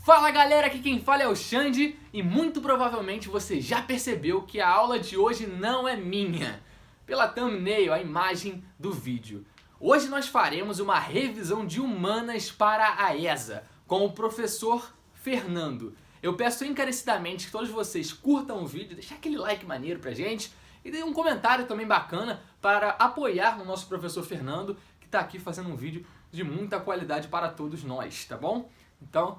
Fala galera, aqui quem fala é o Xande e muito provavelmente você já percebeu que a aula de hoje não é minha, pela thumbnail, a imagem do vídeo. Hoje nós faremos uma revisão de humanas para a ESA com o professor Fernando. Eu peço encarecidamente que todos vocês curtam o vídeo, deixem aquele like maneiro pra gente e deem um comentário também bacana para apoiar o nosso professor Fernando, que está aqui fazendo um vídeo de muita qualidade para todos nós, tá bom? Então,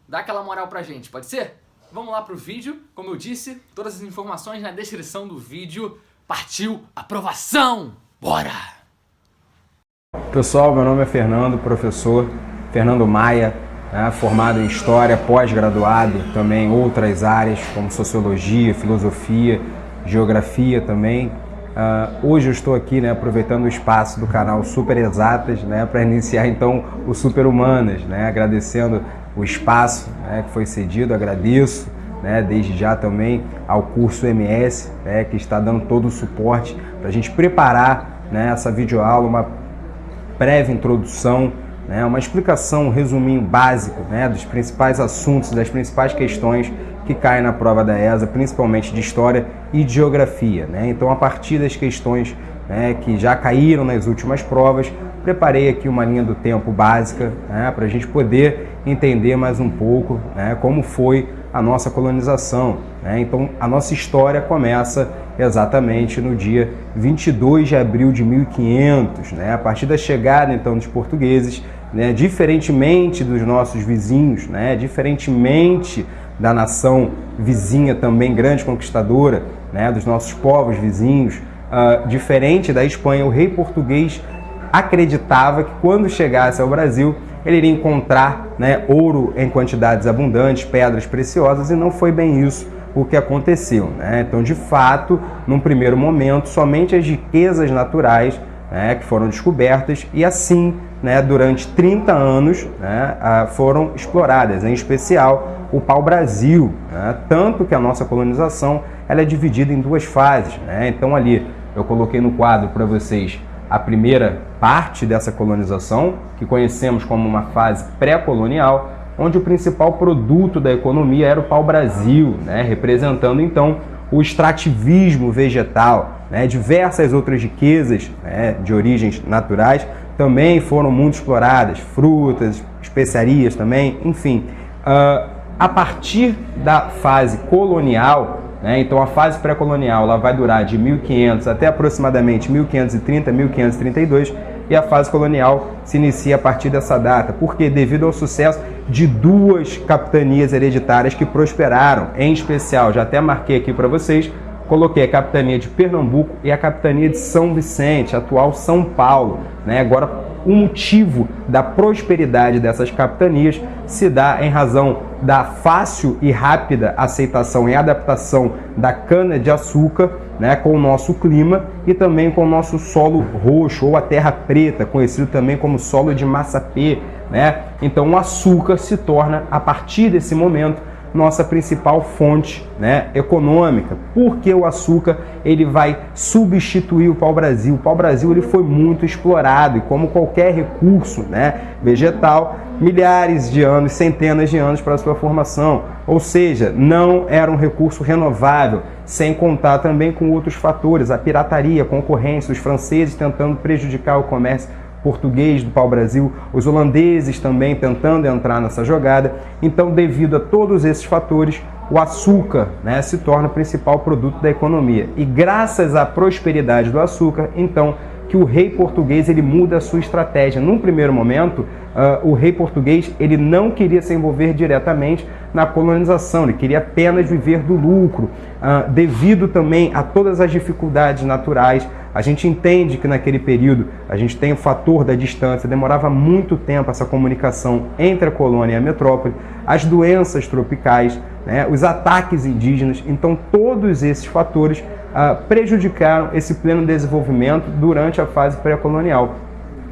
dá aquela moral pra gente, pode ser? Vamos lá pro vídeo. Como eu disse, todas as informações na descrição do vídeo. Partiu aprovação! Bora! Pessoal, meu nome é Fernando, professor Fernando Maia, formado em História, pós-graduado também em outras áreas como Sociologia, Filosofia, Geografia também. Hoje eu estou aqui aproveitando o espaço do canal Super Exatas para iniciar então o Super Humanas, agradecendo o espaço que foi cedido, agradeço desde já também ao curso MS que está dando todo o suporte para a gente preparar essa videoaula, uma breve introdução, uma explicação, um resuminho básico dos principais assuntos, das principais questões que caem na prova da ESA, principalmente de História e de Geografia. Então, a partir das questões que já caíram nas últimas provas, preparei aqui uma linha do tempo básica para a gente poder entender mais um pouco como foi a nossa colonização. Então, a nossa história começa exatamente no dia 22 de abril de 1500, a partir da chegada então dos portugueses, diferentemente dos nossos vizinhos, diferentemente da nação vizinha também grande conquistadora, dos nossos povos vizinhos, diferente da Espanha, o rei português acreditava que quando chegasse ao Brasil ele iria encontrar ouro em quantidades abundantes, pedras preciosas, e não foi bem isso o que aconteceu. Então, de fato, num primeiro momento, somente as riquezas naturais que foram descobertas e assim, durante 30 anos, foram exploradas, em especial o pau-brasil, tanto que a nossa colonização ela é dividida em duas fases. Então, ali eu coloquei no quadro para vocês a primeira parte dessa colonização, que conhecemos como uma fase pré-colonial, onde o principal produto da economia era o pau-brasil, representando então o extrativismo vegetal. Diversas outras riquezas de origens naturais também foram muito exploradas, frutas, especiarias também, enfim. A partir da fase colonial, então a fase pré-colonial ela vai durar de 1500 até aproximadamente 1530, 1532, e a fase colonial se inicia a partir dessa data, porque devido ao sucesso de duas capitanias hereditárias que prosperaram, em especial, já até marquei aqui para vocês, coloquei a capitania de Pernambuco e a capitania de São Vicente, atual São Paulo. Agora, o motivo da prosperidade dessas capitanias se dá em razão da fácil e rápida aceitação e adaptação da cana-de-açúcar com o nosso clima e também com o nosso solo roxo ou a terra preta, conhecido também como solo de Massapê. Então o açúcar se torna, a partir desse momento, nossa principal fonte econômica, porque o açúcar ele vai substituir o pau-brasil. O pau-brasil ele foi muito explorado e, como qualquer recurso vegetal, milhares de anos, centenas de anos para a sua formação, ou seja, não era um recurso renovável, sem contar também com outros fatores, a pirataria, a concorrência, os franceses tentando prejudicar o comércio português do pau-brasil, os holandeses também tentando entrar nessa jogada. Então, devido a todos esses fatores, o açúcar se torna o principal produto da economia. E graças à prosperidade do açúcar, então, que o rei português ele muda a sua estratégia. Num primeiro momento, o rei português ele não queria se envolver diretamente na colonização, ele queria apenas viver do lucro. Devido também a todas as dificuldades naturais, a gente entende que naquele período a gente tem o fator da distância, demorava muito tempo essa comunicação entre a colônia e a metrópole, as doenças tropicais, os ataques indígenas. Então todos esses fatores prejudicaram esse pleno desenvolvimento durante a fase pré-colonial.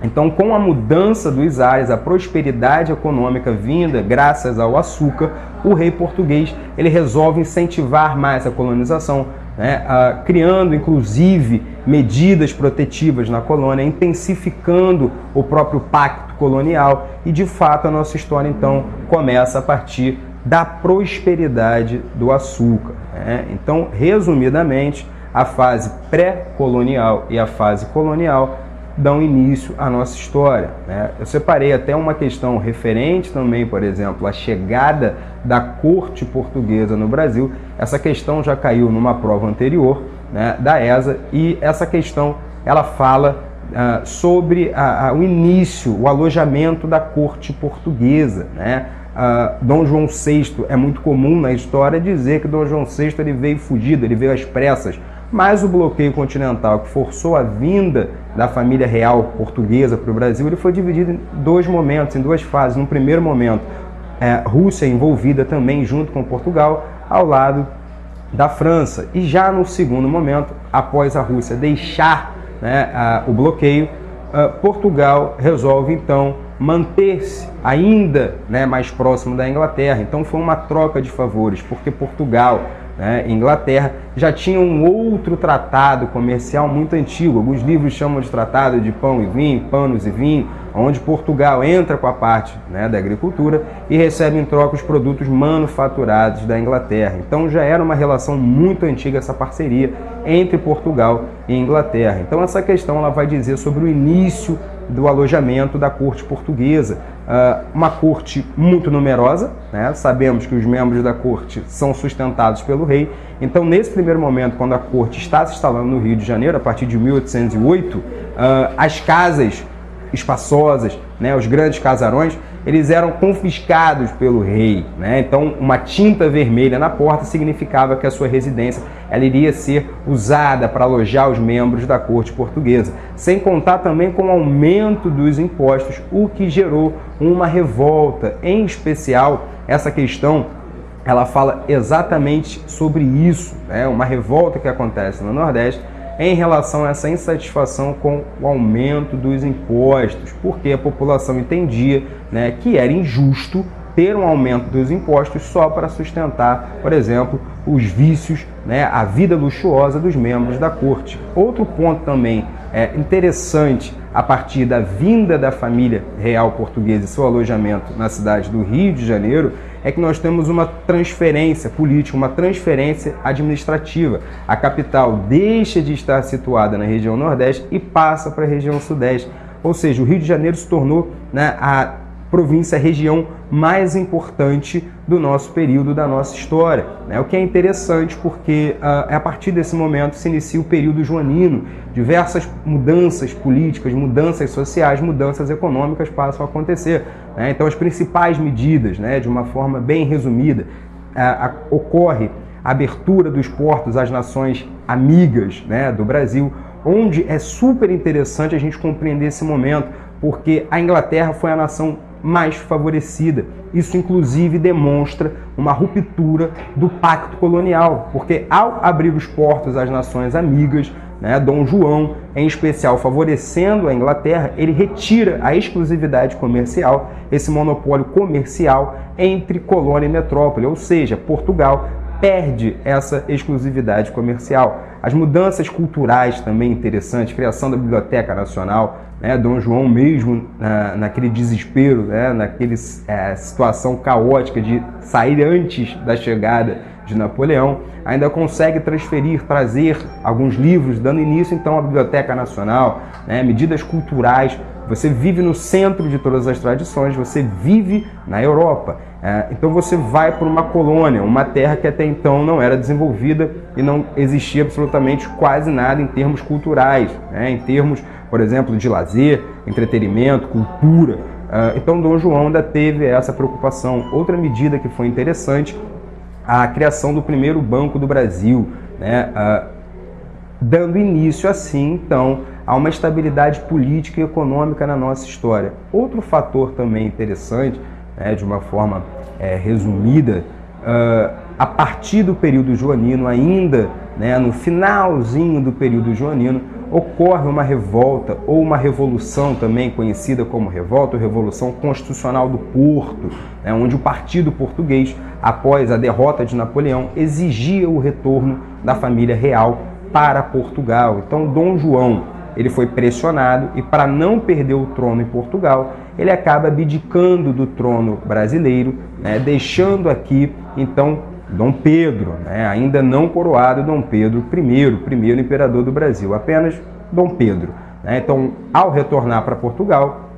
Então, com a mudança dos ares, a prosperidade econômica vinda graças ao açúcar, o rei português ele resolve incentivar mais a colonização, né, criando inclusive medidas protetivas na colônia, intensificando o próprio pacto colonial, e de fato a nossa história então começa a partir da prosperidade do açúcar, né? Então, resumidamente, a fase pré-colonial e a fase colonial dão início à nossa história, né? Eu separei até uma questão referente também, por exemplo, à chegada da corte portuguesa no Brasil. Essa questão já caiu numa prova anterior, né, da ESA, e essa questão ela fala sobre o início, o alojamento da corte portuguesa, né? Dom João VI, é muito comum na história dizer que Dom João VI ele veio fugido, ele veio às pressas, mas o bloqueio continental que forçou a vinda da família real portuguesa para o Brasil, ele foi dividido em dois momentos, em duas fases. No primeiro momento, Rússia envolvida também junto com Portugal, ao lado da França. E já no segundo momento, após a Rússia deixar, né, o bloqueio, Portugal resolve então manter-se ainda, né, mais próximo da Inglaterra. Então foi uma troca de favores, porque Portugal, né, e Inglaterra já tinham um outro tratado comercial muito antigo. Alguns livros chamam de tratado de pão e vinho, panos e vinho, onde Portugal entra com a parte, né, da agricultura e recebe em troca os produtos manufaturados da Inglaterra. Então já era uma relação muito antiga essa parceria entre Portugal e Inglaterra. Então essa questão ela vai dizer sobre o início do alojamento da corte portuguesa. Uma corte muito numerosa, né? Sabemos que os membros da corte são sustentados pelo rei. Então, nesse primeiro momento, quando a corte está se instalando no Rio de Janeiro, a partir de 1808, as casas espaçosas, né, os grandes casarões, eles eram confiscados pelo rei, né? Então, uma tinta vermelha na porta significava que a sua residência ela iria ser usada para alojar os membros da corte portuguesa, sem contar também com o aumento dos impostos, o que gerou uma revolta. Em especial, essa questão ela fala exatamente sobre isso, né? Uma revolta que acontece no Nordeste em relação a essa insatisfação com o aumento dos impostos, porque a população entendia, né, que era injusto ter um aumento dos impostos só para sustentar, por exemplo, os vícios, né, a vida luxuosa dos membros da corte. Outro ponto também interessante a partir da vinda da família real portuguesa e seu alojamento na cidade do Rio de Janeiro é que nós temos uma transferência política, uma transferência administrativa. A capital deixa de estar situada na região Nordeste e passa para a região Sudeste. Ou seja, o Rio de Janeiro se tornou, né, a província, a região mais importante do nosso período, da nossa história, né? O que é interessante porque a partir desse momento se inicia o período joanino. Diversas mudanças políticas, mudanças sociais, mudanças econômicas passam a acontecer, né? Então as principais medidas, né, de uma forma bem resumida, ocorre a abertura dos portos às nações amigas, né, do Brasil, onde é super interessante a gente compreender esse momento, porque a Inglaterra foi a nação mais favorecida. Isso, inclusive, demonstra uma ruptura do pacto colonial, porque ao abrir os portos às nações amigas, né, Dom João, em especial, favorecendo a Inglaterra, ele retira a exclusividade comercial, esse monopólio comercial entre colônia e metrópole, ou seja, Portugal perde essa exclusividade comercial. As mudanças culturais também interessantes, criação da Biblioteca Nacional, né, Dom João mesmo naquele desespero, né, naquela situação caótica de sair antes da chegada de Napoleão, ainda consegue trazer alguns livros, dando início então à Biblioteca Nacional, né, medidas culturais. Você vive no centro de todas as tradições, você vive na Europa. Então você vai para uma colônia, uma terra que até então não era desenvolvida e não existia absolutamente quase nada em termos culturais, né, em termos, por exemplo, de lazer, entretenimento, cultura. Então Dom João ainda teve essa preocupação. Outra medida que foi interessante, a criação do primeiro Banco do Brasil, né, dando início assim, então, a uma estabilidade política e econômica na nossa história. Outro fator também interessante, né, de uma forma resumida, a partir do período joanino, ainda, né, no finalzinho do período joanino, ocorre uma revolta ou uma revolução também conhecida como revolta ou revolução constitucional do Porto, né, onde o partido português, após a derrota de Napoleão, exigia o retorno da família real para Portugal. Então Dom João, ele foi pressionado e, para não perder o trono em Portugal, ele acaba abdicando do trono brasileiro, né, deixando aqui então Dom Pedro, né, ainda não coroado Dom Pedro I, primeiro imperador do Brasil, apenas Dom Pedro, né? Então, ao retornar para Portugal,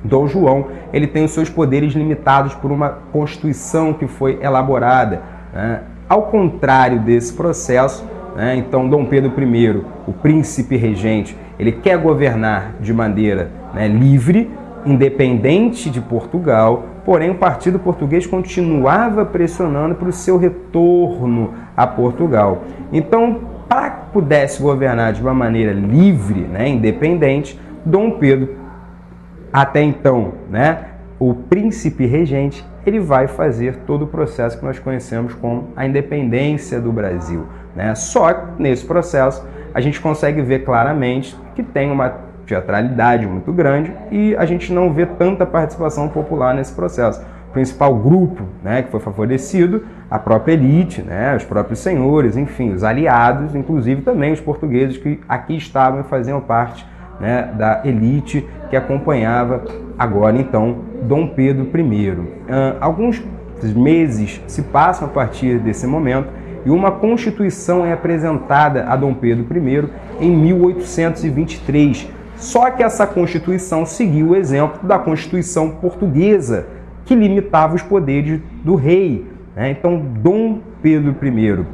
Dom João, ele tem os seus poderes limitados por uma Constituição que foi elaborada, né? Ao contrário desse processo, né, então Dom Pedro I, o príncipe regente, ele quer governar de maneira, né, livre, independente de Portugal, porém o partido português continuava pressionando para o seu retorno a Portugal. Então, para que pudesse governar de uma maneira livre, né, independente, Dom Pedro, até então, né, o príncipe regente, ele vai fazer todo o processo que nós conhecemos como a independência do Brasil, né? Só que nesse processo a gente consegue ver claramente que tem uma teatralidade muito grande e a gente não vê tanta participação popular nesse processo. O principal grupo, né, que foi favorecido, a própria elite, né, os próprios senhores, enfim, os aliados, inclusive também os portugueses que aqui estavam e faziam parte, né, da elite que acompanhava agora então Dom Pedro I. Alguns meses se passam a partir desse momento e uma Constituição é apresentada a Dom Pedro I em 1823. Só que essa Constituição seguiu o exemplo da Constituição portuguesa, que limitava os poderes do rei, né? Então, Dom Pedro I,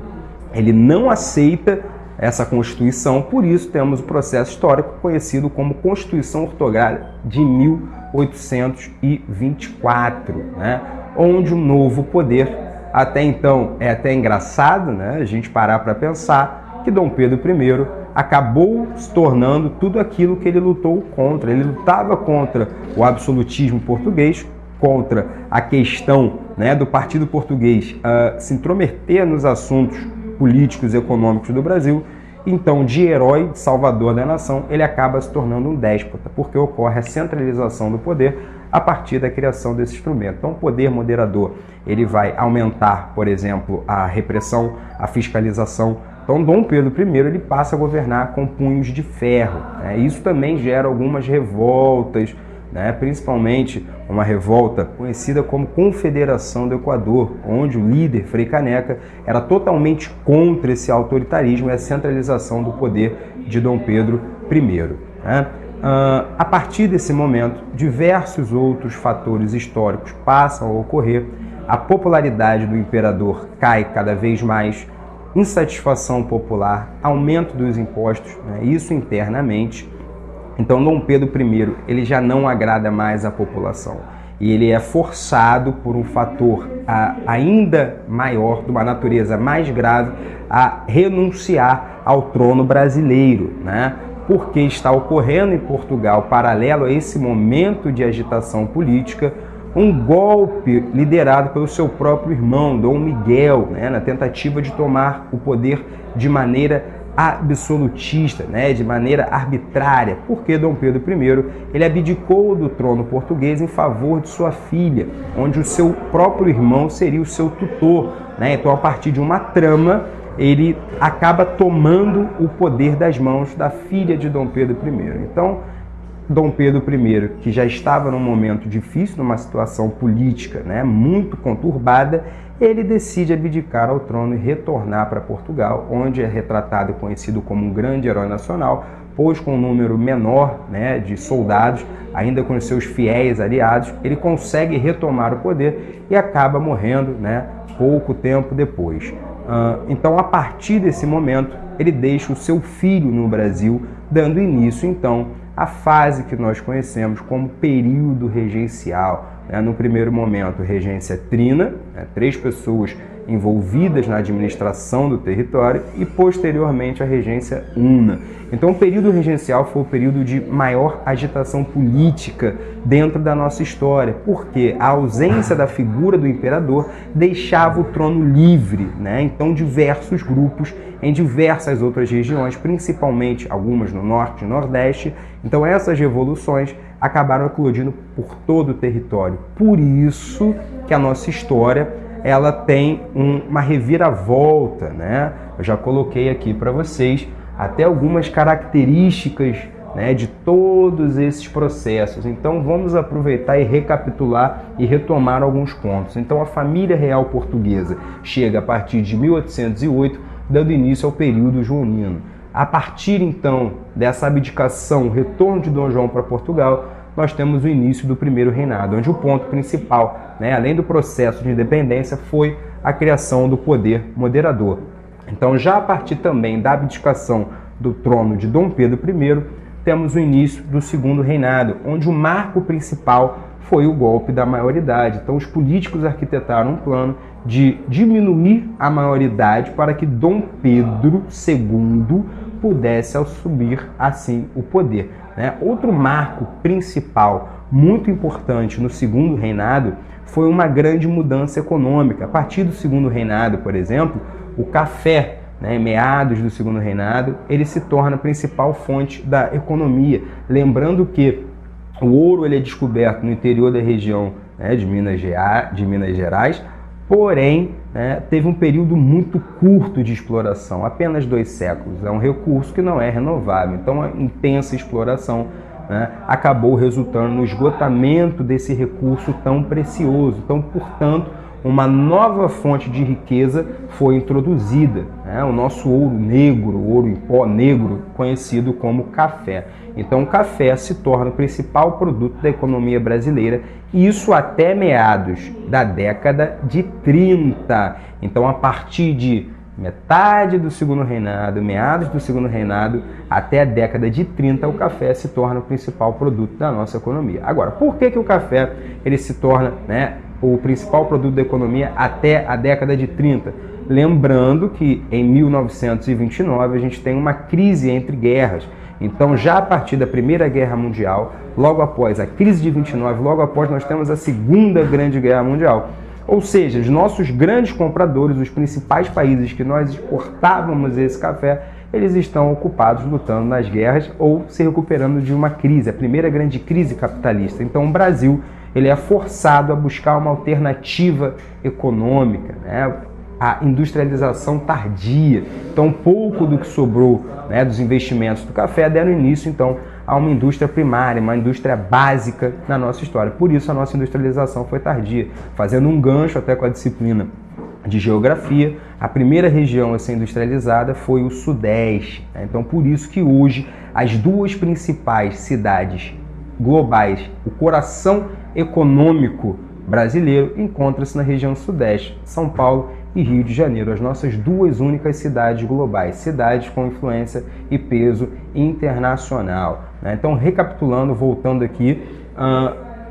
ele não aceita essa Constituição, por isso temos o processo histórico conhecido como Constituição Ortográfica de 1824, né? Onde um novo poder, até então é até engraçado, né, a gente parar para pensar que Dom Pedro I acabou se tornando tudo aquilo que ele lutou contra. Ele lutava contra o absolutismo português, contra a questão, né, do partido português se intrometer nos assuntos políticos e econômicos do Brasil. Então, de herói, de salvador da nação, ele acaba se tornando um déspota, porque ocorre a centralização do poder a partir da criação desse instrumento. Então, o poder moderador, ele vai aumentar, por exemplo, a repressão, a fiscalização. Então, Dom Pedro I, ele passa a governar com punhos de ferro, né? Isso também gera algumas revoltas, né? Principalmente uma revolta conhecida como Confederação do Equador, onde o líder, Frei Caneca, era totalmente contra esse autoritarismo e a centralização do poder de Dom Pedro I, né? A partir desse momento, diversos outros fatores históricos passam a ocorrer, a popularidade do imperador cai cada vez mais, insatisfação popular, aumento dos impostos, né? Isso internamente. Então, Dom Pedro I, ele já não agrada mais a população e ele é forçado por um fator ainda maior, de uma natureza mais grave, a renunciar ao trono brasileiro, né? Porque está ocorrendo em Portugal, paralelo a esse momento de agitação política, um golpe liderado pelo seu próprio irmão, Dom Miguel, né? Na tentativa de tomar o poder de maneira absolutista, né, de maneira arbitrária, porque Dom Pedro I, ele abdicou do trono português em favor de sua filha, onde o seu próprio irmão seria o seu tutor, né? Então, a partir de uma trama, ele acaba tomando o poder das mãos da filha de Dom Pedro I. Então, Dom Pedro I, que já estava num momento difícil, numa situação política, né, muito conturbada, ele decide abdicar ao trono e retornar para Portugal, onde é retratado e conhecido como um grande herói nacional, pois com um número menor, né, de soldados, ainda com os seus fiéis aliados, ele consegue retomar o poder e acaba morrendo, né, pouco tempo depois. Então, a partir desse momento, ele deixa o seu filho no Brasil, dando início, então, à fase que nós conhecemos como período regencial, né, no primeiro momento, regência trina, né, 3 pessoas envolvidas na administração do território, e posteriormente a regência una. Então o período regencial foi o período de maior agitação política dentro da nossa história, porque a ausência da figura do imperador deixava o trono livre, né? Então diversos grupos em diversas outras regiões, principalmente algumas no norte e nordeste, então essas revoluções acabaram eclodindo por todo o território. Por isso que a nossa história ela tem uma reviravolta, né? Eu já coloquei aqui para vocês até algumas características, né, de todos esses processos. Então vamos aproveitar e recapitular e retomar alguns pontos. Então a família real portuguesa chega a partir de 1808, dando início ao período joanino. A partir então dessa abdicação, o retorno de Dom João para Portugal, nós temos o início do primeiro reinado, onde o ponto principal, né, além do processo de independência, foi a criação do poder moderador. Então, já a partir também da abdicação do trono de Dom Pedro I, temos o início do segundo reinado, onde o marco principal foi o golpe da maioridade. Então, os políticos arquitetaram um plano de diminuir a maioridade para que Dom Pedro II pudesse assumir assim o poder. Outro marco principal, muito importante no segundo reinado, foi uma grande mudança econômica. A partir do segundo reinado, por exemplo, o café, em meados do segundo reinado, ele se torna a principal fonte da economia. Lembrando que o ouro ele é descoberto no interior da região, de Minas Gerais, porém, teve um período muito curto de exploração, apenas 2 séculos. É um recurso que não é renovável. Então, a intensa exploração, acabou resultando no esgotamento desse recurso tão precioso. Então, portanto, uma nova fonte de riqueza foi introduzida, o nosso ouro negro, ouro em pó negro, conhecido como café. Então o café se torna o principal produto da economia brasileira, e isso até meados da década de 30. Então a partir de metade do segundo reinado, meados do segundo reinado, até a década de 30, o café se torna o principal produto da nossa economia. Agora, por que o café ele se torna, o principal produto da economia até a década de 30? Lembrando que em 1929 a gente tem uma crise entre guerras. Então, já a partir da Primeira Guerra Mundial, logo após a crise de 29, logo após nós temos a Segunda Grande Guerra Mundial. Ou seja, os nossos grandes compradores, os principais países que nós exportávamos esse café, eles estão ocupados lutando nas guerras ou se recuperando de uma crise, a primeira grande crise capitalista. Então, o Brasil ele é forçado a buscar uma alternativa econômica, a industrialização tardia. Então, pouco do que sobrou, dos investimentos do café deram início, então, a uma indústria primária, uma indústria básica na nossa história. Por isso, a nossa industrialização foi tardia. Fazendo um gancho até com a disciplina de geografia, a primeira região a ser industrializada foi o Sudeste. Então, por isso que hoje as 2 principais cidades globais, o coração econômico brasileiro, encontra-se na região Sudeste, São Paulo e Rio de Janeiro, as nossas 2 únicas cidades globais, cidades com influência e peso internacional. Então, recapitulando, voltando aqui,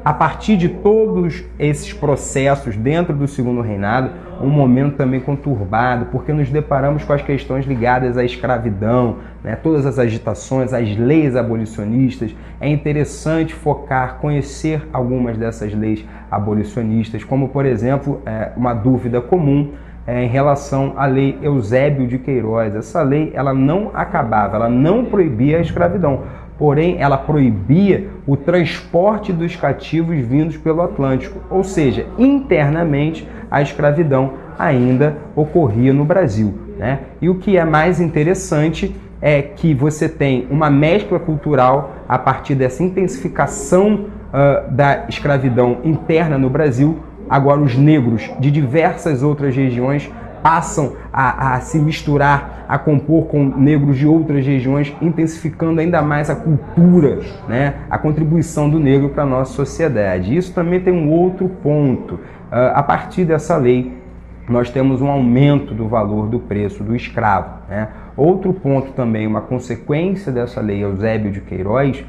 a partir de todos esses processos dentro do segundo reinado, um momento também conturbado, porque nos deparamos com as questões ligadas à escravidão, todas as agitações, as leis abolicionistas. É interessante focar, conhecer algumas dessas leis abolicionistas, como, por exemplo, uma dúvida comum em relação à lei Eusébio de Queiroz. Essa lei ela não acabava, ela não proibia a escravidão, porém ela proibia o transporte dos cativos vindos pelo Atlântico, ou seja, internamente a escravidão ainda ocorria no Brasil. E o que é mais interessante é que você tem uma mescla cultural a partir dessa intensificação da escravidão interna no Brasil. Agora os negros de diversas outras regiões passam a se misturar, a compor com negros de outras regiões, intensificando ainda mais a cultura, a contribuição do negro para a nossa sociedade. Isso também tem um outro ponto. A partir dessa lei, nós temos um aumento do valor do preço do escravo. Outro ponto também, uma consequência dessa lei Eusébio de Queiroz,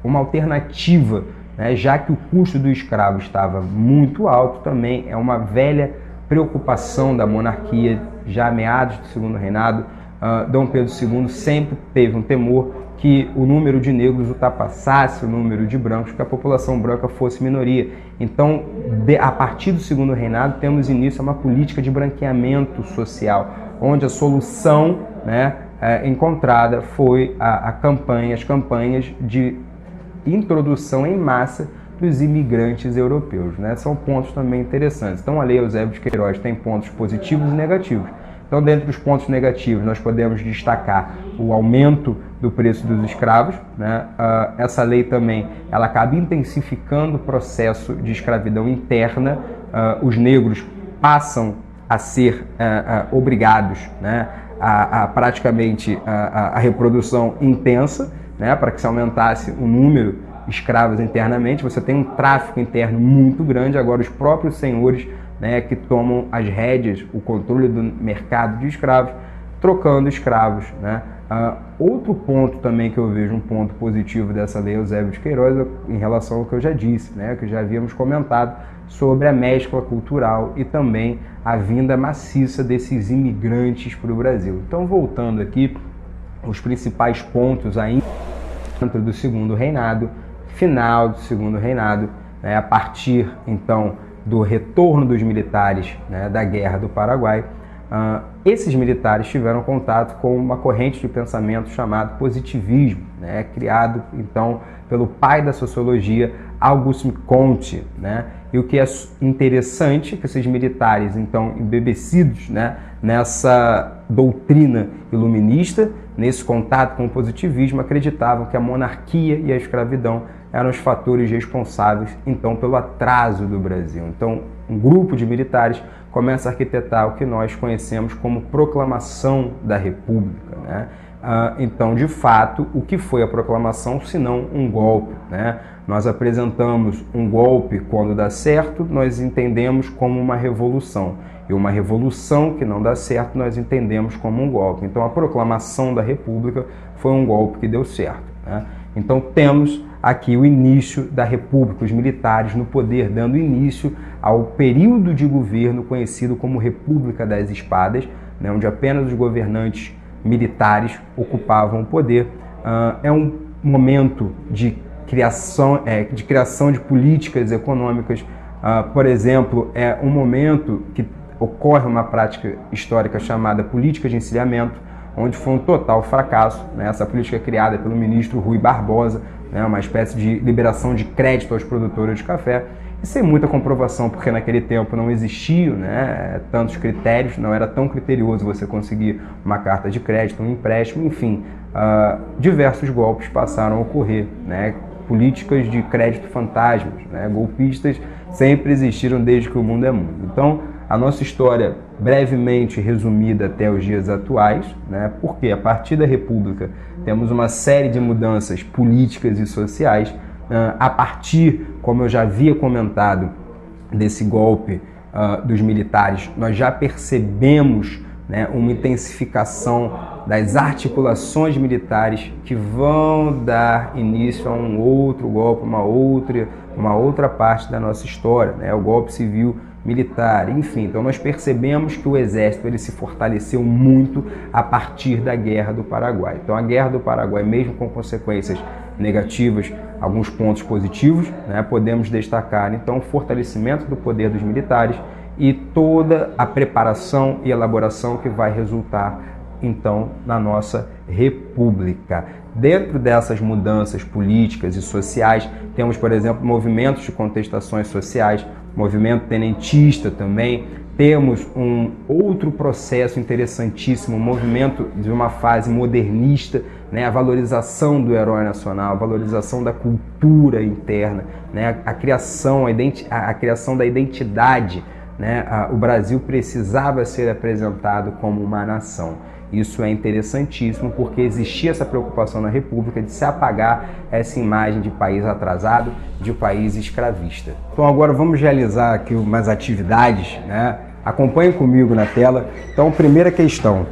uma alternativa né, já que o custo do escravo estava muito alto. Também é uma velha preocupação da monarquia, já meados do segundo reinado. Dom Pedro II sempre teve um temor que o número de negros ultrapassasse o número de brancos, que a população branca fosse minoria. Então, a partir do segundo reinado, temos início a uma política de branqueamento social, onde a solução, né, encontrada foi as campanhas de introdução em massa dos imigrantes europeus, né? São pontos também interessantes. Então, a Lei Eusébio de Queiroz tem pontos positivos e negativos. Então, dentro dos pontos negativos, nós podemos destacar o aumento do preço dos escravos, né? Essa lei também ela acaba intensificando o processo de escravidão interna. Os negros passam a ser obrigados, né, a praticamente a reprodução intensa, né, para que se aumentasse o número de escravos internamente. Você tem um tráfico interno muito grande. Agora, os próprios senhores, né, que tomam as rédeas, o controle do mercado de escravos, trocando escravos, né? Outro ponto também que eu vejo, um ponto positivo dessa lei Eusébio de Queiroz, em relação ao que eu já disse, né, que já havíamos comentado sobre a mescla cultural e também a vinda maciça desses imigrantes para o Brasil. Então, voltando aqui, os principais pontos ainda dentro do segundo reinado, final do segundo reinado, né, a partir então do retorno dos militares, né, da Guerra do Paraguai, esses militares tiveram contato com uma corrente de pensamento chamado positivismo, né, criado então pelo pai da sociologia, Auguste Comte, né? E o que é interessante é que esses militares, então, embebecidos, né, nessa doutrina iluminista, nesse contato com o positivismo, acreditavam que a monarquia e a escravidão eram os fatores responsáveis, então, pelo atraso do Brasil. Então, um grupo de militares começa a arquitetar o que nós conhecemos como proclamação da República, né? Então, de fato, o que foi a proclamação, senão um golpe, né? Nós apresentamos um golpe quando dá certo, nós entendemos como uma revolução. E uma revolução que não dá certo, nós entendemos como um golpe. Então, a proclamação da República foi um golpe que deu certo, né? Então, temos aqui o início da República, os militares no poder, dando início ao período de governo conhecido como República das Espadas, né, onde apenas os governantes militares ocupavam o poder. É um momento de criação de políticas econômicas. Por exemplo, é um momento que ocorre uma prática histórica chamada política de encilhamento, onde foi um total fracasso, né? Essa política criada pelo ministro Rui Barbosa, né? Uma espécie de liberação de crédito aos produtores de café, e sem muita comprovação, porque naquele tempo não existiam, né, tantos critérios, não era tão criterioso você conseguir uma carta de crédito, um empréstimo, enfim, diversos golpes passaram a ocorrer, né? Políticas de crédito fantasmas, né? Golpistas sempre existiram desde que o mundo é mundo. Então, a nossa história, brevemente resumida até os dias atuais, né? Porque a partir da República temos uma série de mudanças políticas e sociais. A partir, como eu já havia comentado, desse golpe dos militares, nós já percebemos, né, uma intensificação das articulações militares que vão dar início a um outro golpe, uma outra parte da nossa história, né, o golpe civil militar, enfim. Então nós percebemos que o exército ele se fortaleceu muito a partir da Guerra do Paraguai. Então a Guerra do Paraguai, mesmo com consequências negativas, alguns pontos positivos, né, podemos destacar então o fortalecimento do poder dos militares e toda a preparação e elaboração que vai resultar então na nossa República. Dentro dessas mudanças políticas e sociais, temos, por exemplo, movimentos de contestações sociais, movimento tenentista também. Temos um outro processo interessantíssimo, um movimento de uma fase modernista, né? A valorização do herói nacional, a valorização da cultura interna, né? A criação da identidade, né? O Brasil precisava ser apresentado como uma nação. Isso é interessantíssimo porque existia essa preocupação na República de se apagar essa imagem de país atrasado, de país escravista. Então agora vamos realizar aqui umas atividades, né? Acompanhe comigo na tela. Então, primeira questão.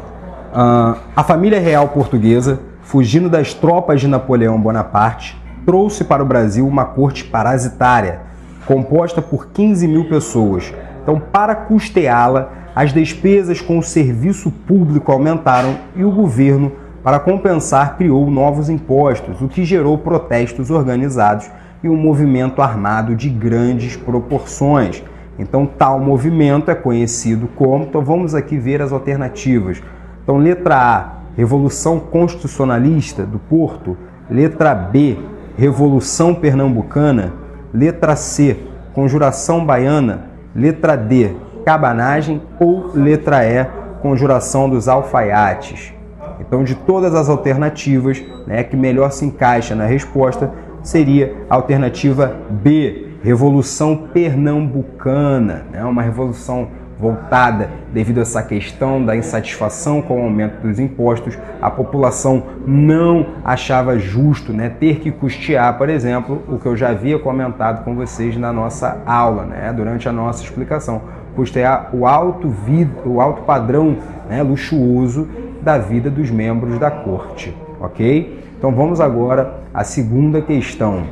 A família real portuguesa, fugindo das tropas de Napoleão Bonaparte, trouxe para o Brasil uma corte parasitária, composta por 15 mil pessoas. Então, para custeá-la, as despesas com o serviço público aumentaram e o governo, para compensar, criou novos impostos, o que gerou protestos organizados e um movimento armado de grandes proporções. Então, tal movimento é conhecido como... Então, vamos aqui ver as alternativas. Então, letra A, Revolução Constitucionalista do Porto. Letra B, Revolução Pernambucana. Letra C, Conjuração Baiana. Letra D, Cabanagem. Ou letra E, Conjuração dos Alfaiates. Então, de todas as alternativas, né, que melhor se encaixa na resposta seria a alternativa B, Revolução Pernambucana, né, uma revolução voltada devido a essa questão da insatisfação com o aumento dos impostos. A população não achava justo, né, ter que custear, por exemplo, o que eu já havia comentado com vocês na nossa aula, né, durante a nossa explicação, custear o alto padrão, né, luxuoso da vida dos membros da corte, ok? Então vamos agora à segunda questão.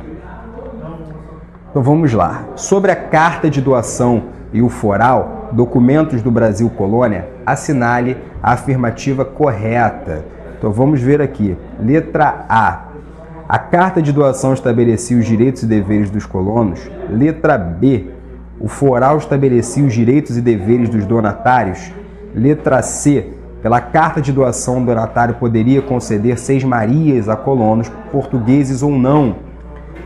Então vamos lá. Sobre a carta de doação e o foral, documentos do Brasil Colônia, assinale a afirmativa correta. Então vamos ver aqui. Letra A. A carta de doação estabelecia os direitos e deveres dos colonos. Letra B. O foral estabelecia os direitos e deveres dos donatários. Letra C. Pela carta de doação, o donatário poderia conceder sesmarias a colonos, portugueses ou não,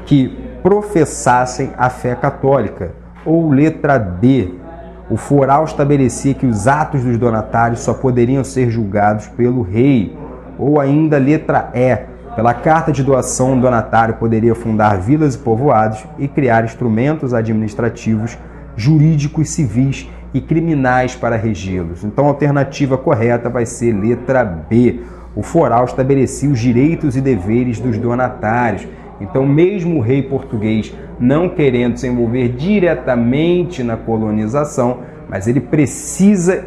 que professassem a fé católica. Ou letra D. O foral estabelecia que os atos dos donatários só poderiam ser julgados pelo rei. Ou ainda letra E. Pela carta de doação, o donatário poderia fundar vilas e povoados e criar instrumentos administrativos, jurídicos, civis e criminais para regê-los. Então a alternativa correta vai ser letra B. O foral estabelecia os direitos e deveres dos donatários. Então, mesmo o rei português não querendo se envolver diretamente na colonização, mas ele precisa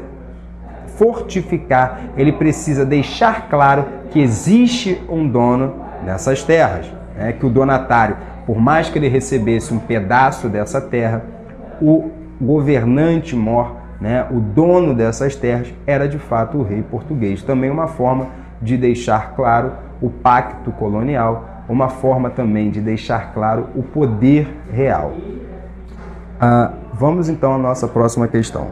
fortificar, ele precisa deixar claro que existe um dono nessas terras, né? Que o donatário, por mais que ele recebesse um pedaço dessa terra, o governante mor, né, o dono dessas terras, era de fato o rei português. Também uma forma de deixar claro o pacto colonial, uma forma também de deixar claro o poder real. Vamos então à nossa próxima questão.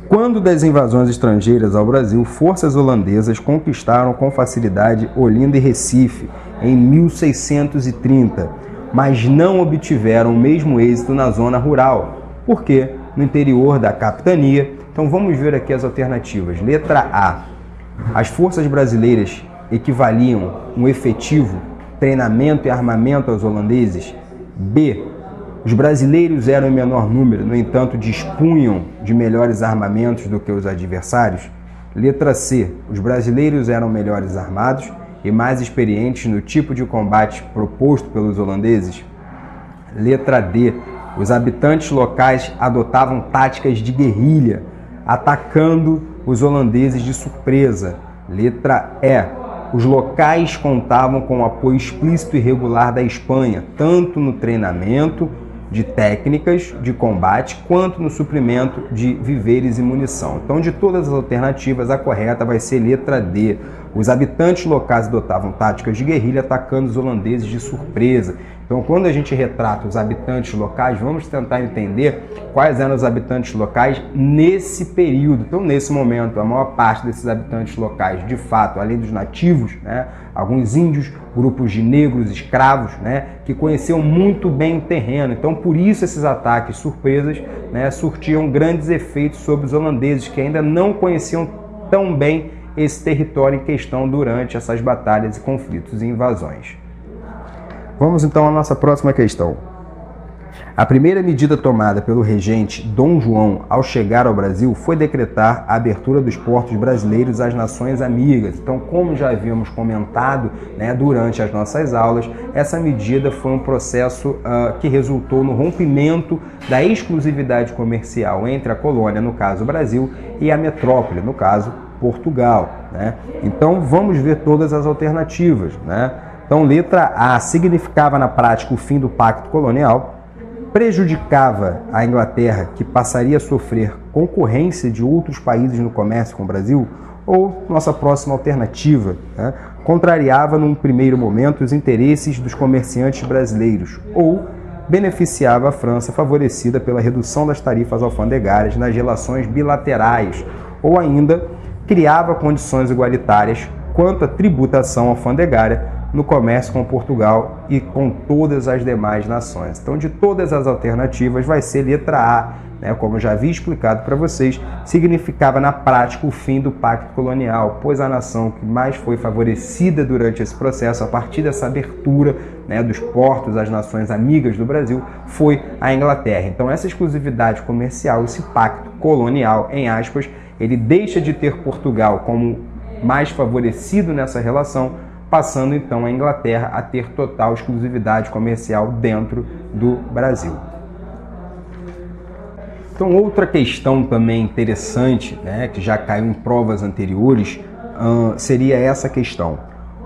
Quando das invasões estrangeiras ao Brasil, forças holandesas conquistaram com facilidade Olinda e Recife em 1630, mas não obtiveram o mesmo êxito na zona rural, porque no interior da capitania. Então vamos ver aqui as alternativas. Letra A. As forças brasileiras equivaliam um efetivo treinamento e armamento aos holandeses. B. Os brasileiros eram em menor número, no entanto dispunham de melhores armamentos do que os adversários. Letra C. Os brasileiros eram melhores armados e mais experientes no tipo de combate proposto pelos holandeses. Letra D. Os habitantes locais adotavam táticas de guerrilha, atacando os holandeses de surpresa. Letra E. Os locais contavam com o apoio explícito e regular da Espanha, tanto no treinamento de técnicas de combate, quanto no suprimento de víveres e munição. Então, de todas as alternativas, a correta vai ser letra D. Os habitantes locais adotavam táticas de guerrilha, atacando os holandeses de surpresa. Então, quando a gente retrata os habitantes locais, vamos tentar entender quais eram os habitantes locais nesse período. Então, nesse momento, a maior parte desses habitantes locais, de fato, além dos nativos, né, alguns índios, grupos de negros, escravos, né, que conheciam muito bem o terreno. Então, por isso, esses ataques surpresas, né, surtiam grandes efeitos sobre os holandeses, que ainda não conheciam tão bem esse território em questão durante essas batalhas e conflitos e invasões. Vamos então à nossa próxima questão. A primeira medida tomada pelo regente Dom João ao chegar ao Brasil foi decretar a abertura dos portos brasileiros às nações amigas. Então, como já havíamos comentado, né, durante as nossas aulas, essa medida foi um processo que resultou no rompimento da exclusividade comercial entre a colônia, no caso Brasil, e a metrópole, no caso Portugal, né? Então, vamos ver todas as alternativas, né? Então, letra A significava na prática o fim do pacto colonial, prejudicava a Inglaterra, que passaria a sofrer concorrência de outros países no comércio com o Brasil, ou nossa próxima alternativa, né, contrariava num primeiro momento os interesses dos comerciantes brasileiros, ou beneficiava a França, favorecida pela redução das tarifas alfandegárias nas relações bilaterais, ou ainda criava condições igualitárias quanto à tributação alfandegária no comércio com Portugal e com todas as demais nações. Então, de todas as alternativas, vai ser letra A, né? Como eu já havia explicado para vocês, significava na prática o fim do pacto colonial, pois a nação que mais foi favorecida durante esse processo, a partir dessa abertura, né, dos portos às nações amigas do Brasil, foi a Inglaterra. Então, essa exclusividade comercial, esse pacto colonial, em aspas, ele deixa de ter Portugal como mais favorecido nessa relação, passando então a Inglaterra a ter total exclusividade comercial dentro do Brasil. Então, outra questão também interessante, né, que já caiu em provas anteriores, seria essa questão.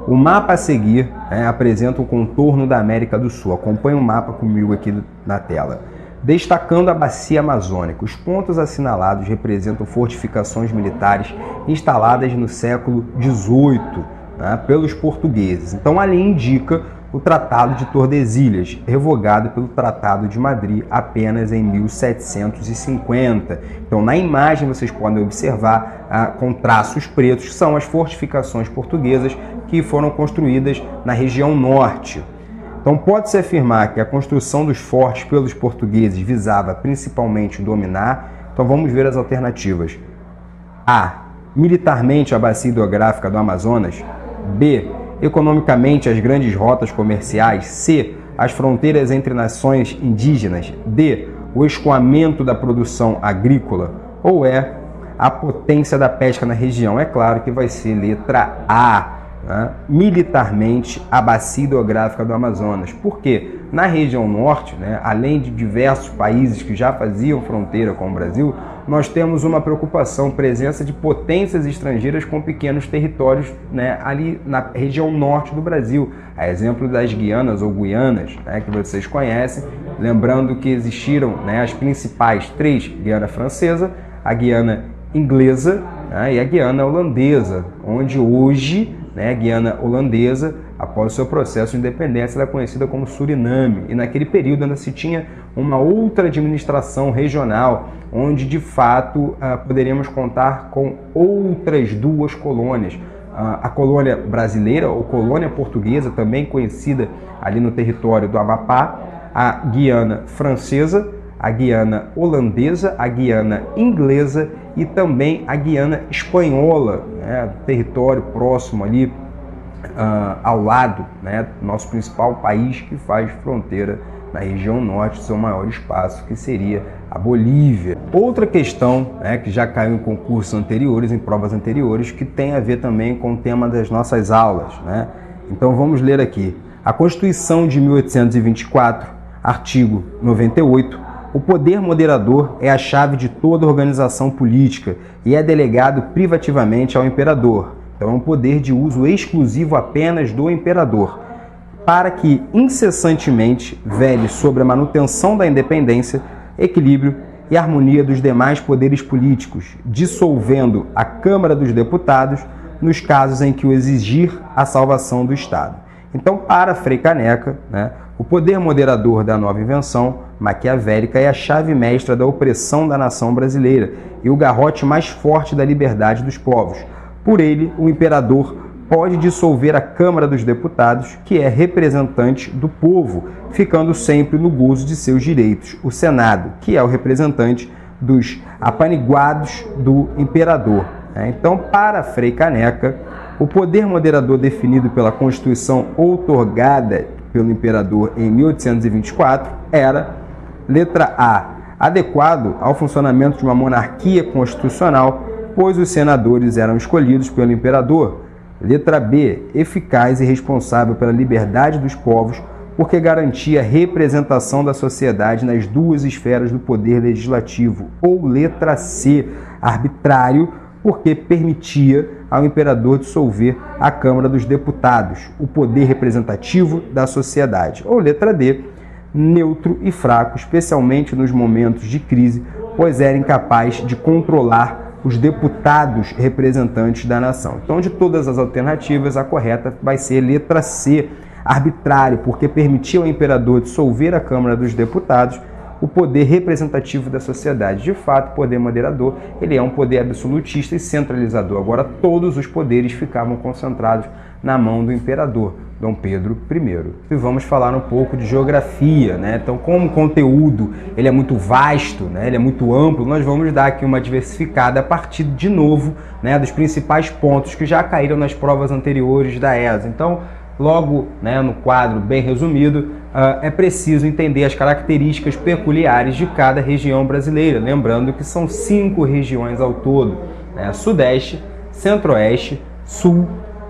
O mapa a seguir, né, apresenta o contorno da América do Sul. Acompanhe o mapa comigo aqui na tela. Destacando a bacia amazônica, os pontos assinalados representam fortificações militares instaladas no século XVIII, né, pelos portugueses. Então, ali indica o Tratado de Tordesilhas, revogado pelo Tratado de Madrid apenas em 1750. Então, na imagem vocês podem observar com traços pretos, são as fortificações portuguesas que foram construídas na região norte. Então, pode-se afirmar que a construção dos fortes pelos portugueses visava principalmente dominar. Então, vamos ver as alternativas. A. Militarmente a bacia hidrográfica do Amazonas. B. Economicamente as grandes rotas comerciais. C. As fronteiras entre nações indígenas. D. O escoamento da produção agrícola. Ou E. A potência da pesca na região. É claro que vai ser letra A. Né? Militarmente a bacia hidrográfica do Amazonas. Por quê? Na região norte, né, além de diversos países que já faziam fronteira com o Brasil, nós temos uma preocupação, presença de potências estrangeiras com pequenos territórios, né, ali na região norte do Brasil. A exemplo das Guianas ou Guianas, né, que vocês conhecem, lembrando que existiram, né, as principais três: Guiana Francesa, a Guiana Inglesa, né, e a Guiana Holandesa, onde hoje, né, a Guiana Holandesa, após o seu processo de independência, ela é conhecida como Suriname. E naquele período ainda se tinha uma outra administração regional, onde de fato poderíamos contar com outras duas colônias. A colônia brasileira, ou colônia portuguesa, também conhecida ali no território do Amapá, a Guiana Francesa, a Guiana Holandesa, a Guiana Inglesa e também a Guiana Espanhola, né, território próximo ali, ao lado, né, do nosso principal país que faz fronteira na região norte, seu maior espaço, que seria a Bolívia. Outra questão, né, que já caiu em concursos anteriores, em provas anteriores, que tem a ver também com o tema das nossas aulas, né? Então vamos ler aqui. A Constituição de 1824, artigo 98, o poder moderador é a chave de toda organização política e é delegado privativamente ao imperador. Então é um poder de uso exclusivo apenas do imperador, para que incessantemente vele sobre a manutenção da independência, equilíbrio e harmonia dos demais poderes políticos, dissolvendo a Câmara dos Deputados nos casos em que o exigir a salvação do Estado. Então, para Frei Caneca, né, o poder moderador da nova invenção maquiavélica é a chave mestra da opressão da nação brasileira e o garrote mais forte da liberdade dos povos. Por ele, o imperador pode dissolver a Câmara dos Deputados, que é representante do povo, ficando sempre no gozo de seus direitos. O Senado, que é o representante dos apaniguados do imperador. Então, para Frei Caneca, o poder moderador definido pela Constituição outorgada pelo imperador em 1824 era, letra A, adequado ao funcionamento de uma monarquia constitucional, pois os senadores eram escolhidos pelo imperador. Letra B, eficaz e responsável pela liberdade dos povos, porque garantia a representação da sociedade nas duas esferas do poder legislativo. Ou letra C, arbitrário, porque permitia ao imperador dissolver a Câmara dos Deputados, o poder representativo da sociedade. Ou letra D, neutro e fraco, especialmente nos momentos de crise, pois era incapaz de controlar os deputados representantes da nação. Então, de todas as alternativas, a correta vai ser letra C, arbitrário, porque permitia ao imperador dissolver a Câmara dos Deputados, o poder representativo da sociedade. De fato, o poder moderador, ele é um poder absolutista e centralizador. Agora, todos os poderes ficavam concentrados na mão do imperador, Dom Pedro I. E vamos falar um pouco de geografia, né? Então, como o conteúdo ele é muito vasto, né? Ele é muito amplo, nós vamos dar aqui uma diversificada a partir, de novo, né, dos principais pontos que já caíram nas provas anteriores da ESA. Então, logo, né, no quadro bem resumido, é preciso entender as características peculiares de cada região brasileira, lembrando que são 5 regiões ao todo, né? Sudeste, Centro-Oeste, Sul,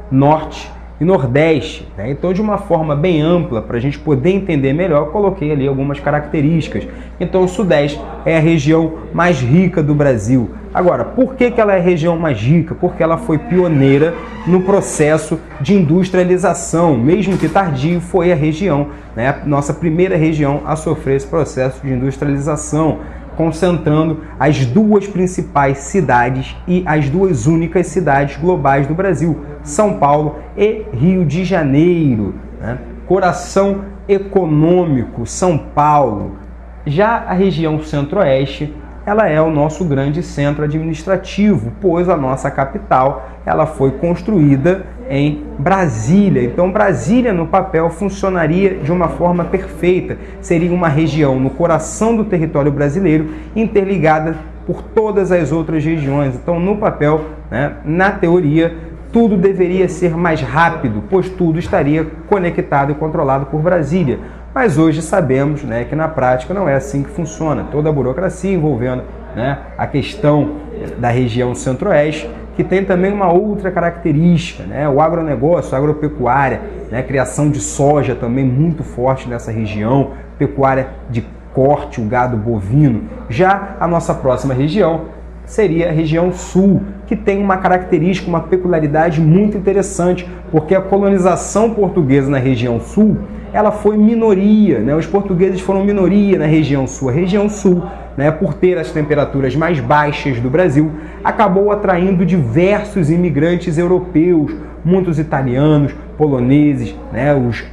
Norte e Nordeste, né? Então, de uma forma bem ampla, para a gente poder entender melhor, eu coloquei ali algumas características. Então, o Sudeste é a região mais rica do Brasil. Agora, por que ela é a região mais rica? Porque ela foi pioneira no processo de industrialização, mesmo que tardio, foi a região, né, nossa primeira região a sofrer esse processo de industrialização, concentrando as 2 principais cidades e as 2 únicas cidades globais do Brasil, São Paulo e Rio de Janeiro, né? Coração econômico, São Paulo. Já a região Centro-Oeste, ela é o nosso grande centro administrativo, pois a nossa capital ela foi construída em Brasília. Então, Brasília, no papel, funcionaria de uma forma perfeita. Seria uma região no coração do território brasileiro, interligada por todas as outras regiões. Então, no papel, né, na teoria, tudo deveria ser mais rápido, pois tudo estaria conectado e controlado por Brasília. Mas hoje sabemos, né, que na prática não é assim que funciona. Toda a burocracia envolvendo, né, a questão da região Centro-Oeste, que tem também uma outra característica, né, o agronegócio, a agropecuária, né, a criação de soja também muito forte nessa região, pecuária de corte, o gado bovino. Já a nossa próxima região seria a região Sul, que tem uma característica, uma peculiaridade muito interessante, porque a colonização portuguesa na região Sul, ela foi minoria, né? Os portugueses foram minoria na região Sul. A região Sul, né, por ter as temperaturas mais baixas do Brasil, acabou atraindo diversos imigrantes europeus, muitos italianos, poloneses, né, os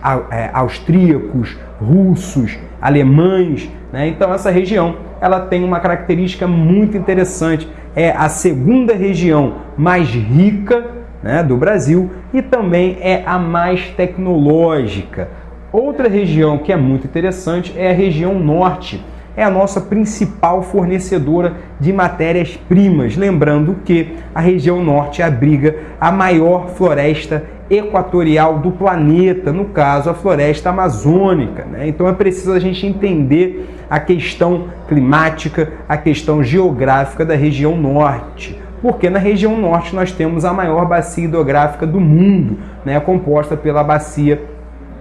austríacos, russos, alemães, né? Então essa região ela tem uma característica muito interessante, é a segunda região mais rica, né, do Brasil e também é a mais tecnológica. Outra região que é muito interessante é a região Norte. É a nossa principal fornecedora de matérias-primas. Lembrando que a região Norte abriga a maior floresta equatorial do planeta, no caso, a floresta amazônica, né? Então é preciso a gente entender a questão climática, a questão geográfica da região Norte. Porque na região Norte nós temos a maior bacia hidrográfica do mundo, né? Composta pela bacia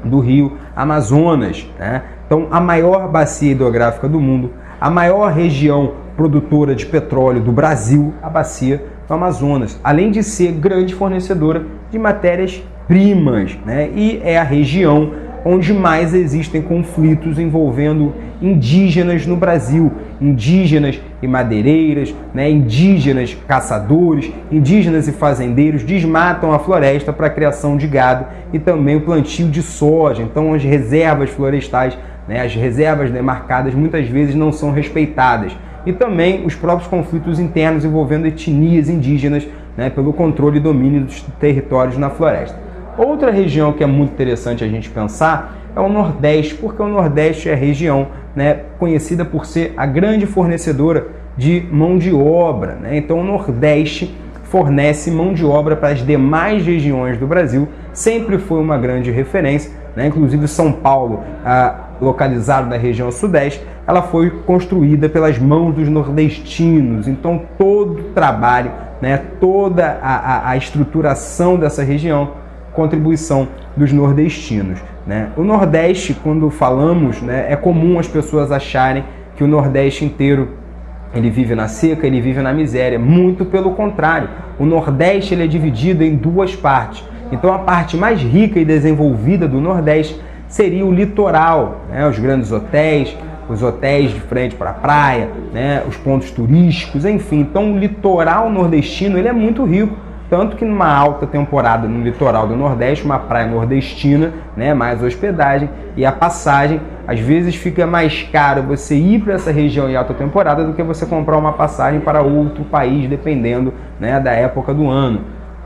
do rio Amazonas, né? Então, a maior bacia hidrográfica do mundo, a maior região produtora de petróleo do Brasil, a bacia do Amazonas, além de ser grande fornecedora de matérias-primas, né? E é a região onde mais existem conflitos envolvendo indígenas no Brasil, indígenas e madeireiras, né? Indígenas caçadores, indígenas e fazendeiros desmatam a floresta para a criação de gado e também o plantio de soja. Então as reservas florestais, né, as reservas demarcadas muitas vezes não são respeitadas. E também os próprios conflitos internos envolvendo etnias indígenas, né, pelo controle e domínio dos territórios na floresta. Outra região que é muito interessante a gente pensar é o Nordeste, porque o Nordeste é a região, né, conhecida por ser a grande fornecedora de mão de obra, né? Então o Nordeste fornece mão de obra para as demais regiões do Brasil, sempre foi uma grande referência, né? Inclusive São Paulo, localizado na região Sudeste, ela foi construída pelas mãos dos nordestinos. Então todo o trabalho, né, toda a estruturação dessa região, contribuição dos nordestinos, né? O Nordeste, quando falamos, né, é comum as pessoas acharem que o Nordeste inteiro ele vive na seca, ele vive na miséria. Muito pelo contrário, o Nordeste ele é dividido em duas partes. Então a parte mais rica e desenvolvida do Nordeste seria o litoral, né? Os grandes hotéis, os hotéis de frente para a praia, né? Os pontos turísticos, enfim. Então o litoral nordestino ele é muito rico, tanto que numa alta temporada no litoral do Nordeste, uma praia nordestina, né? Mais hospedagem e a passagem, às vezes fica mais caro você ir para essa região em alta temporada do que você comprar uma passagem para outro país, dependendo, né, da época do ano.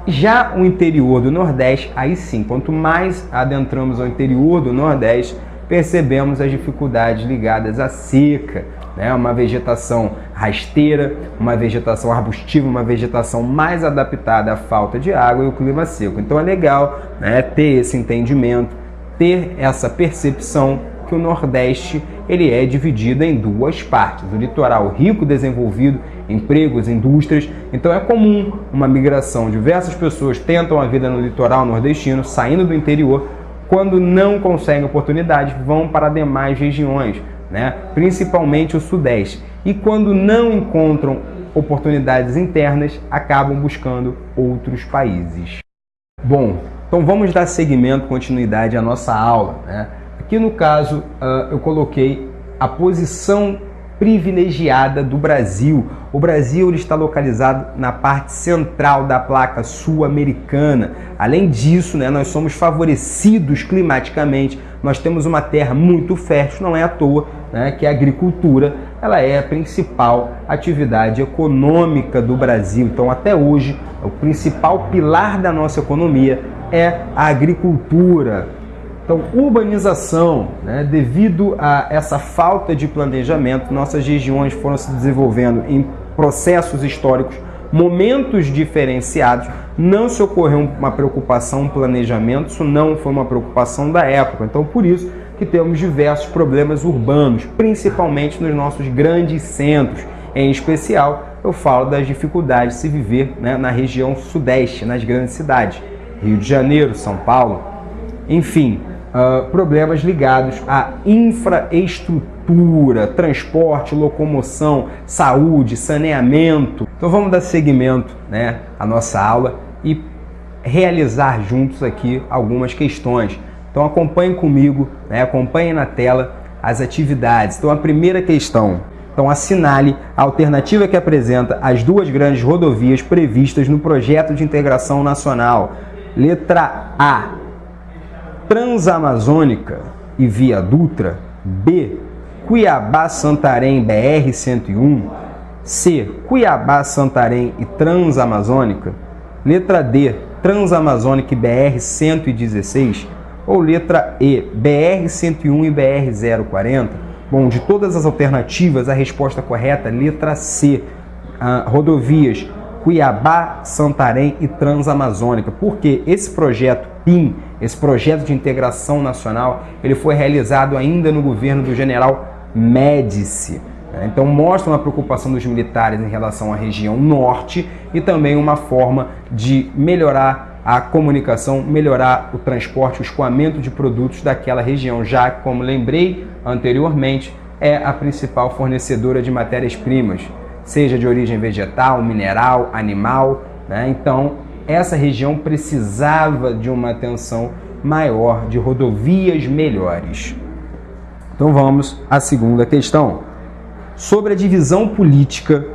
Já o interior do Nordeste, aí sim, quanto mais adentramos ao interior do Nordeste, percebemos as dificuldades ligadas à seca, né? Uma vegetação rasteira, uma vegetação arbustiva, uma vegetação mais adaptada à falta de água e o clima seco. Então é legal, né, ter esse entendimento, ter essa percepção que o Nordeste ele é dividido em duas partes. O litoral rico, desenvolvido, empregos, indústrias. Então é comum uma migração. Diversas pessoas tentam a vida no litoral nordestino, saindo do interior. Quando não conseguem oportunidade, vão para demais regiões, né? Principalmente o Sudeste. E quando não encontram oportunidades internas, acabam buscando outros países. Bom, então vamos dar seguimento, continuidade à nossa aula, né? Aqui no caso, eu coloquei a posição privilegiada do Brasil. O Brasil ele está localizado na parte central da placa sul-americana. Além disso, né, nós somos favorecidos climaticamente. Nós temos uma terra muito fértil, não é à toa, né, que a agricultura ela é a principal atividade econômica do Brasil. Então, até hoje, o principal pilar da nossa economia é a agricultura. Então, urbanização, né? Devido a essa falta de planejamento, nossas regiões foram se desenvolvendo em processos históricos, momentos diferenciados, não se ocorreu uma preocupação, um planejamento, isso não foi uma preocupação da época. Então, por isso que temos diversos problemas urbanos, principalmente nos nossos grandes centros. Em especial, eu falo das dificuldades de se viver, né, na região sudeste, nas grandes cidades, Rio de Janeiro, São Paulo, enfim. Problemas ligados à infraestrutura, transporte, locomoção, saúde, saneamento. Então vamos dar seguimento, né, à nossa aula e realizar juntos aqui algumas questões. Então acompanhem comigo, né, acompanhem na tela as atividades. Então a primeira questão, então assinale a alternativa que apresenta as duas grandes rodovias previstas no projeto de integração nacional. Letra A, Transamazônica e Via Dutra. B, Cuiabá-Santarém BR-101. C, Cuiabá-Santarém e Transamazônica. Letra D, Transamazônica e BR-116. Ou letra E, BR-101 e BR-040. Bom, de todas as alternativas, a resposta correta é letra C, rodovias Cuiabá, Santarém e Transamazônica. Porque esse projeto PIN, esse projeto de integração nacional, ele foi realizado ainda no governo do general Médici. Então mostra uma preocupação dos militares em relação à região norte e também uma forma de melhorar a comunicação, melhorar o transporte, o escoamento de produtos daquela região, já que, como lembrei anteriormente, é a principal fornecedora de matérias-primas, seja de origem vegetal, mineral, animal, né? Então, essa região precisava de uma atenção maior, de rodovias melhores. Então vamos à segunda questão. Sobre a divisão política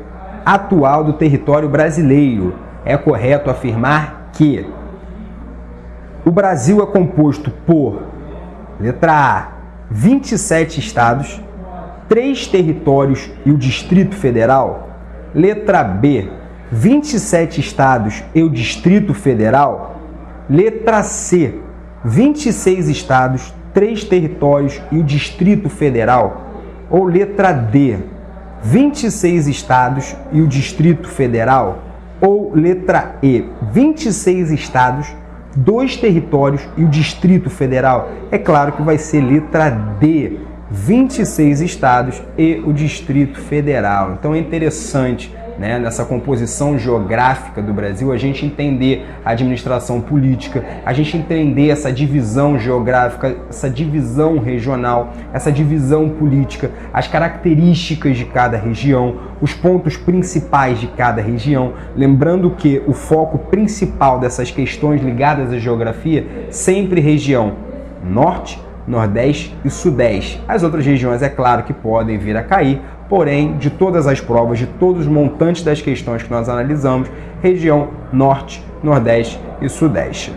atual do território brasileiro, é correto afirmar que o Brasil é composto por, letra A, 27 estados, 3 territórios e o Distrito Federal. Letra B, 27 estados e o Distrito Federal. Letra C, 26 estados, 3 territórios e o Distrito Federal. Ou letra D, 26 estados e o Distrito Federal. Ou letra E, 26 estados, 2 territórios e o Distrito Federal. É claro que vai ser letra D, 26 estados e o Distrito Federal. Então é interessante né, nessa composição geográfica do Brasil, a gente entender a administração política, a gente entender essa divisão geográfica, essa divisão regional, essa divisão política, as características de cada região, os pontos principais de cada região, lembrando que o foco principal dessas questões ligadas à geografia, sempre região norte, nordeste e sudeste. As outras regiões, é claro, que podem vir a cair, porém, de todas as provas, de todos os montantes das questões que nós analisamos, região norte, nordeste e sudeste.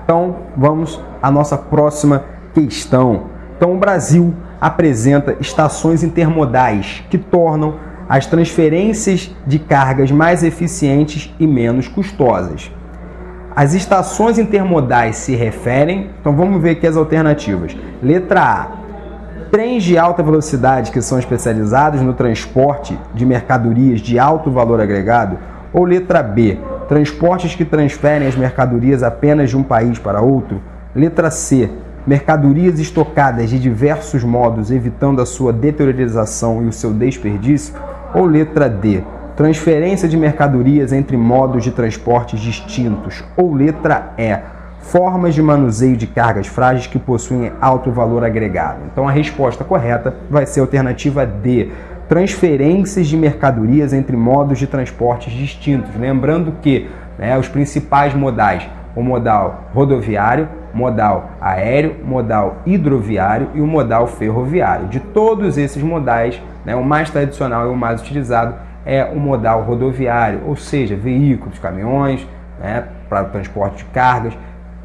Então, vamos à nossa próxima questão. Então, o Brasil apresenta estações intermodais que tornam as transferências de cargas mais eficientes e menos custosas. As estações intermodais se referem, então vamos ver aqui as alternativas. Letra A, trens de alta velocidade que são especializados no transporte de mercadorias de alto valor agregado, ou letra B, transportes que transferem as mercadorias apenas de um país para outro. Letra C, mercadorias estocadas de diversos modos, evitando a sua deteriorização e o seu desperdício, ou letra D, transferência de mercadorias entre modos de transportes distintos, ou letra E, formas de manuseio de cargas frágeis que possuem alto valor agregado. Então a resposta correta vai ser a alternativa D, transferências de mercadorias entre modos de transportes distintos. Lembrando que os principais modais, o modal rodoviário, modal aéreo, modal hidroviário e o modal ferroviário. De todos esses modais, o mais tradicional e o mais utilizado é o modal rodoviário, ou seja, veículos, caminhões, para o transporte de cargas,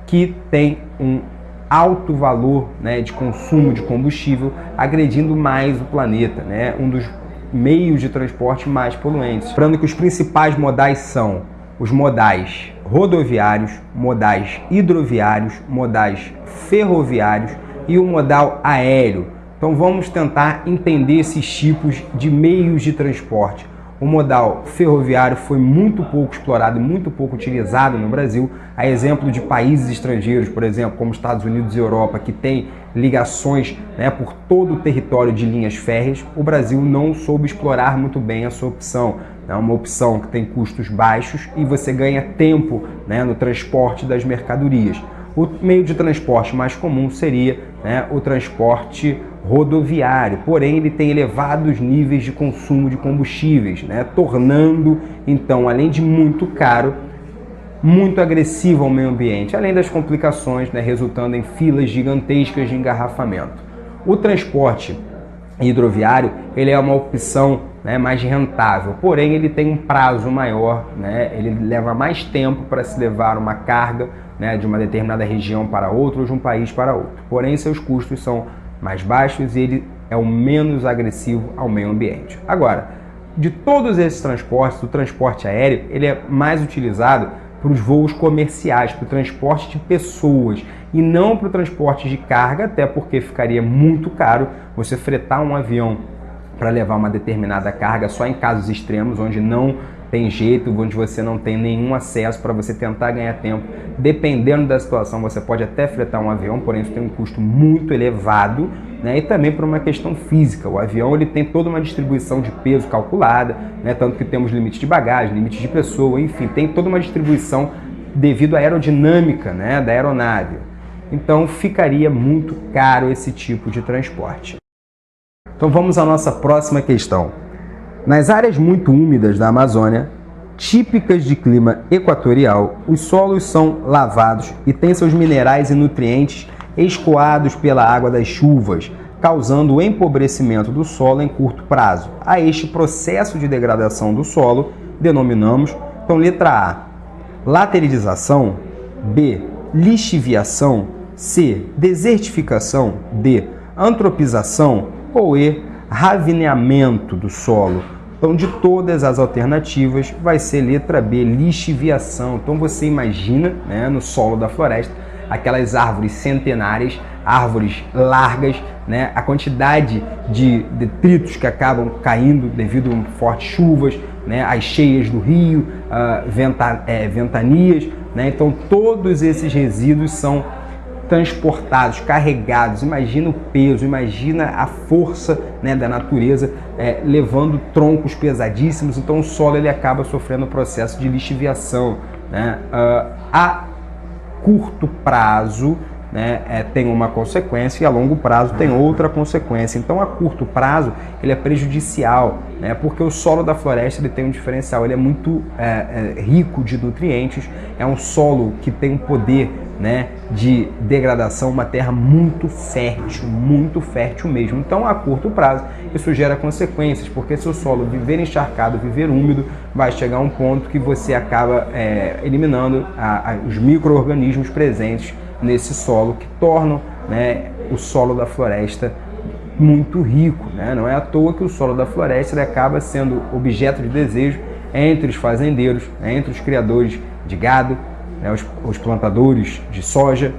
que tem um alto valor de consumo de combustível, agredindo mais o planeta, um dos meios de transporte mais poluentes. Lembrando que os principais modais são os modais rodoviários, modais hidroviários, modais ferroviários e o modal aéreo. Então vamos tentar entender esses tipos de meios de transporte. O modal ferroviário foi muito pouco explorado e muito pouco utilizado no Brasil, a exemplo de países estrangeiros, por exemplo, como Estados Unidos e Europa, que tem ligações por todo o território de linhas férreas. O Brasil não soube explorar muito bem essa opção. É uma opção que tem custos baixos e você ganha tempo no transporte das mercadorias. O meio de transporte mais comum seria o transporte rodoviário, porém ele tem elevados níveis de consumo de combustíveis, tornando, então, além de muito caro, muito agressivo ao meio ambiente, além das complicações, resultando em filas gigantescas de engarrafamento. O transporte hidroviário, ele é uma opção mais rentável, porém ele tem um prazo maior, ele leva mais tempo para se levar uma carga de uma determinada região para outra ou de um país para outro. Porém, seus custos são mais baixos e ele é o menos agressivo ao meio ambiente. Agora, de todos esses transportes, o transporte aéreo ele é mais utilizado para os voos comerciais, para o transporte de pessoas e não para o transporte de carga, até porque ficaria muito caro você fretar um avião para levar uma determinada carga só em casos extremos, onde não tem jeito, onde você não tem nenhum acesso para você tentar ganhar tempo. Dependendo da situação, você pode até fretar um avião, porém isso tem um custo muito elevado, e também por uma questão física. O avião ele tem toda uma distribuição de peso calculada, tanto que temos limite de bagagem, limite de pessoa, enfim, tem toda uma distribuição devido à aerodinâmica da aeronave. Então ficaria muito caro esse tipo de transporte. Então vamos à nossa próxima questão. Nas áreas muito úmidas da Amazônia, típicas de clima equatorial, os solos são lavados e têm seus minerais e nutrientes escoados pela água das chuvas, causando o empobrecimento do solo em curto prazo. A este processo de degradação do solo denominamos, então, letra A, laterização, B, lixiviação, C, desertificação, D, antropização ou E, ravineamento do solo. Então, de todas as alternativas, vai ser letra B, lixiviação. Então, você imagina, no solo da floresta, aquelas árvores centenárias, árvores largas, a quantidade de detritos que acabam caindo devido a fortes chuvas, as cheias do rio, ventanias, então todos esses resíduos são transportados, carregados. Imagina o peso, imagina a força, né, da natureza levando troncos pesadíssimos. Então o solo ele acaba sofrendo o processo de lixiviação, né? A curto prazo, né, tem uma consequência, e a longo prazo tem outra consequência. Então a curto prazo ele é prejudicial, né, porque o solo da floresta ele tem um diferencial, ele é muito rico de nutrientes, é um solo que tem um poder, né, de degradação, uma terra muito fértil mesmo. Então a curto prazo isso gera consequências, porque se o solo viver encharcado, viver úmido, vai chegar a um ponto que você acaba eliminando os micro-organismos presentes nesse solo, que tornam, né, o solo da floresta muito rico, né? Não é à toa que o solo da floresta ele acaba sendo objeto de desejo entre os fazendeiros, né, entre os criadores de gado, né, os plantadores de soja.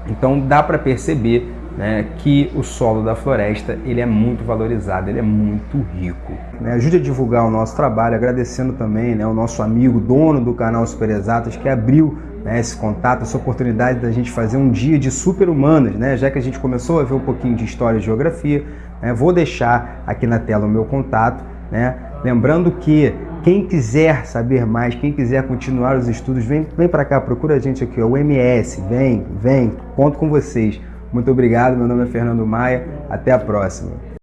Então dá para perceber, né, que o solo da floresta ele é muito valorizado, ele é muito rico. Ajude a divulgar o nosso trabalho, agradecendo também, né, o nosso amigo, dono do canal Super Exatas, que abriu, né, esse contato, essa oportunidade da gente fazer um dia de super-humanas, né, já que a gente começou a ver um pouquinho de história e geografia, né, vou deixar aqui na tela o meu contato, né, lembrando que quem quiser saber mais, quem quiser continuar os estudos, vem para cá, procura a gente aqui, ó, o MS, vem, conto com vocês. Muito obrigado, meu nome é Fernando Maia, até a próxima.